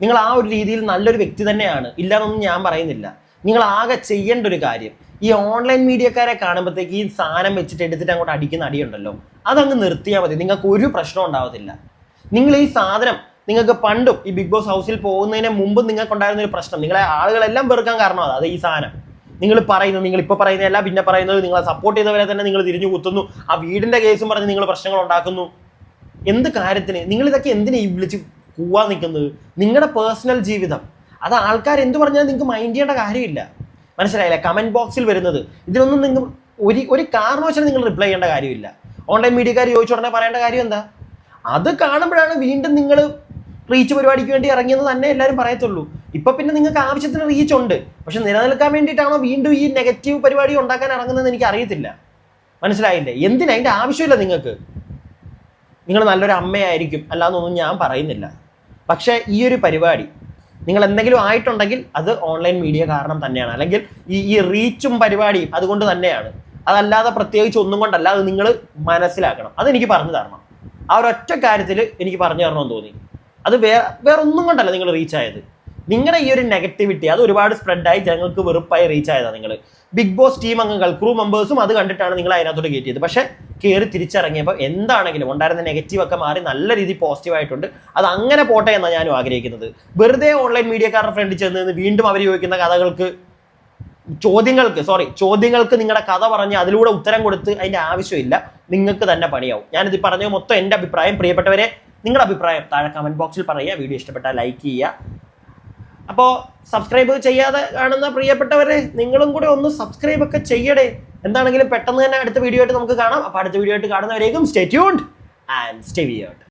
നിങ്ങൾ ആ ഒരു രീതിയിൽ നല്ലൊരു വ്യക്തി തന്നെയാണ്, ഇല്ലാന്നൊന്നും ഞാൻ പറയുന്നില്ല. നിങ്ങൾ ആകെ ചെയ്യേണ്ട ഒരു കാര്യം, ഈ ഓൺലൈൻ മീഡിയക്കാരെ കാണുമ്പോഴത്തേക്ക് ഈ സാധനം വെച്ചിട്ട് എടുത്തിട്ട് അങ്ങോട്ട് അടിക്കുന്ന അടിയുണ്ടല്ലോ, അതങ്ങ് നിർത്തിയാൽ മതി. നിങ്ങൾക്ക് ഒരു പ്രശ്നം ഉണ്ടാവത്തില്ല. നിങ്ങൾ ഈ സാധനം നിങ്ങൾക്ക് പണ്ടും ഈ ബിഗ് ബോസ് ഹൗസിൽ പോകുന്നതിന് മുമ്പ് നിങ്ങൾക്കുണ്ടായിരുന്ന ഒരു പ്രശ്നം, നിങ്ങളെ ആളുകളെല്ലാം വെറുക്കാൻ കാരണം അത് ഈ സാധനം. നിങ്ങൾ പറയുന്നത്, നിങ്ങൾ ഇപ്പോൾ പറയുന്നതല്ല, പിന്നെ പറയുന്നത് നിങ്ങളെ സപ്പോർട്ട് ചെയ്തവരെ തന്നെ നിങ്ങൾ തിരിഞ്ഞു കുത്തുന്നു, ആ വീടിന്റെ കേസും പറഞ്ഞ് നിങ്ങൾ പ്രശ്നങ്ങൾ ഉണ്ടാക്കുന്നു. എന്ത് കാര്യത്തിന്? നിങ്ങൾ ഇതൊക്കെ എന്തിനാ ഈ വിളിച്ച് കൂവാൻ നിൽക്കുന്നത്? നിങ്ങളുടെ പേഴ്സണൽ ജീവിതം അത് ആൾക്കാർ എന്ത് പറഞ്ഞാൽ നിങ്ങൾക്ക് മൈൻഡ് ചെയ്യേണ്ട കാര്യമില്ല. മനസ്സിലായില്ലേ? കമന്റ് ബോക്സിൽ വരുന്നത് ഇതിനൊന്നും നിങ്ങൾ ഒരു കാരണവശാലും നിങ്ങൾ റിപ്ലൈ ചെയ്യേണ്ട കാര്യമില്ല. ഓൺലൈൻ മീഡിയക്കാർ ചോദിച്ച ഉടനെ പറയേണ്ട കാര്യം എന്താ? അത് കാണുമ്പോഴാണ് വീണ്ടും നിങ്ങൾ റീച്ച് പരിപാടിക്ക് വേണ്ടി ഇറങ്ങിയെന്ന് തന്നെ എല്ലാവരും പറയത്തുള്ളൂ. ഇപ്പൊ പിന്നെ നിങ്ങൾക്ക് ആവശ്യത്തിന് റീച്ച് ഉണ്ട്, പക്ഷെ നിലനിൽക്കാൻ വേണ്ടിയിട്ടാണോ വീണ്ടും ഈ നെഗറ്റീവ് പരിപാടി ഉണ്ടാക്കാൻ ഇറങ്ങുന്നതെന്ന് എനിക്ക് അറിയത്തില്ല. മനസ്സിലായില്ലേ? എന്തിനാ? അതിൻ്റെ ആവശ്യമില്ല നിങ്ങൾക്ക്. നിങ്ങൾ നല്ലൊരു അമ്മയായിരിക്കും, അല്ലാന്നൊന്നും ഞാൻ പറയുന്നില്ല. പക്ഷേ ഈ ഒരു പരിപാടി നിങ്ങൾ എന്തെങ്കിലും ആയിട്ടുണ്ടെങ്കിൽ അത് ഓൺലൈൻ മീഡിയ കാരണം തന്നെയാണ്, അല്ലെങ്കിൽ ഈ റീച്ചും പരിപാടിയും അതുകൊണ്ട് തന്നെയാണ്. അതല്ലാതെ പ്രത്യേകിച്ച് ഒന്നും കൊണ്ടല്ല. അത് നിങ്ങൾ മനസ്സിലാക്കണം. അതെനിക്ക് പറഞ്ഞു തരണം. ആ ഒരൊറ്റ കാര്യത്തിൽ എനിക്ക് പറഞ്ഞു തരണമെന്ന് തോന്നി. അത് വേറെ ഒന്നും കൊണ്ടല്ല നിങ്ങൾ റീച്ച് ആയത്. നിങ്ങളുടെ ഈ ഒരു നെഗറ്റിവിറ്റി അത് ഒരുപാട് സ്പ്രെഡായി ജനങ്ങൾക്ക് വെറുപ്പായി റീച്ച് ആയതാണ്. നിങ്ങൾ ബിഗ് ബോസ് ടീം അംഗങ്ങൾ, ക്രൂ മെമ്പേഴ്സും അത് കണ്ടിട്ടാണ് നിങ്ങൾ അതിനകത്തോട്ട് കയറ്റിയത്. പക്ഷേ കയറി തിരിച്ചിറങ്ങിയപ്പോൾ എന്താണെങ്കിലും ഉണ്ടായിരുന്ന നെഗറ്റീവ് ഒക്കെ മാറി നല്ല രീതിയിൽ പോസിറ്റീവായിട്ടുണ്ട്. അത് അങ്ങനെ പോട്ടെ എന്നാണ് ഞാനും ആഗ്രഹിക്കുന്നത്. വെറുതെ ഓൺലൈൻ മീഡിയക്കാരുടെ ഫ്രണ്ടിൽ ചെന്ന് വീണ്ടും അവർ ചോദിക്കുന്ന കഥകൾക്ക് ചോദ്യങ്ങൾക്ക് നിങ്ങളുടെ കഥ പറഞ്ഞ് അതിലൂടെ ഉത്തരം കൊടുത്ത് അതിൻ്റെ ആവശ്യമില്ല. നിങ്ങൾക്ക് തന്നെ പണിയാവും. ഞാനിത് പറഞ്ഞ മൊത്തം എൻ്റെ അഭിപ്രായം. പ്രിയപ്പെട്ടവരെ, നിങ്ങളുടെ അഭിപ്രായം താഴെ കമന്റ് ബോക്സിൽ പറയുക. വീഡിയോ ഇഷ്ടപ്പെട്ടാൽ ലൈക്ക് ചെയ്യുക. അപ്പോൾ സബ്സ്ക്രൈബ് ചെയ്യാതെ കാണുന്ന പ്രിയപ്പെട്ടവരെ, നിങ്ങളും കൂടെ ഒന്ന് സബ്സ്ക്രൈബ് ഒക്കെ ചെയ്യടേ. എന്താണെങ്കിലും പെട്ടെന്ന് തന്നെ അടുത്ത വീഡിയോ ആയിട്ട് നമുക്ക് കാണാം. അപ്പോൾ അടുത്ത വീഡിയോ ആയിട്ട് കാണുന്നവരേക്കും stay tuned and stay weird.